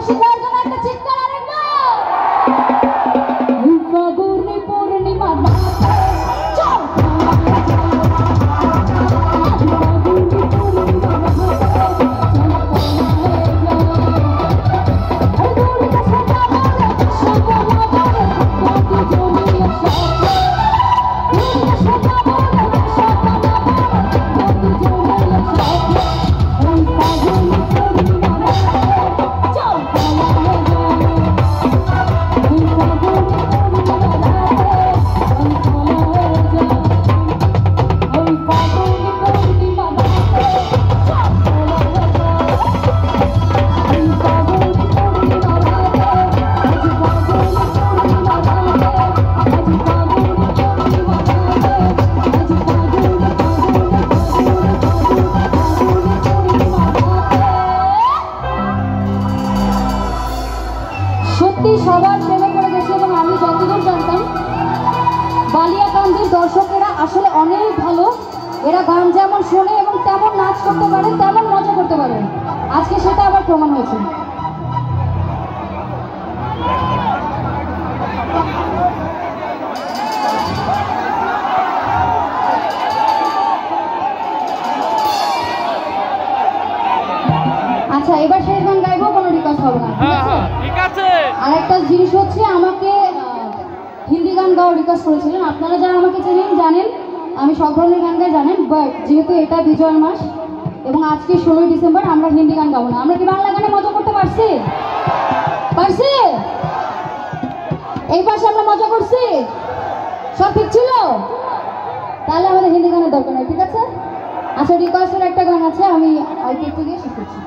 খুশি হওয়ার জন্য একটা চিৎকার আরেকবার। ফাগুনি পূর্ণিমা সবার প্রেমে পড়ে গেছে। এবং আমি যতদূর জানতাম বালিয়াকান্দির দর্শকেরা আসলে অনেক ভালো। এরা গান যেমন শোনে এবং তেমন নাচ করতে পারে, তেমন মজা করতে পারে। আজকে সেটা আবার প্রমাণ হয়েছে। আচ্ছা, এবার শেষ গান গাইবো, কোনো রিকোয়েস্ট হবে না, ঠিক আছে? আরেকটা জিনিস হচ্ছে, আমাকে হিন্দি গান গাওয়া রিকোয়েস্ট করেছিলেন। আপনারা যারা আমাকে চেনেন জানেন আমি সব ধরনের গান গাই জানেন, বাট যেহেতু এটা বিজয়ের মাস এবং আজকে 16ই ডিসেম্বর, আমরা হিন্দি গান গাবো না। আমরা কি বাংলা গানে মজা করতে পারছি? এই পাশে আমরা মজা করছি, সব ঠিক ছিল, তাহলে আমাদের হিন্দি গানের দরকার নেই, ঠিক আছে? আচ্ছা, রিকোয়েস্টের একটা গান আছে, আমি অল্প একটু দিয়ে শেষ করছি।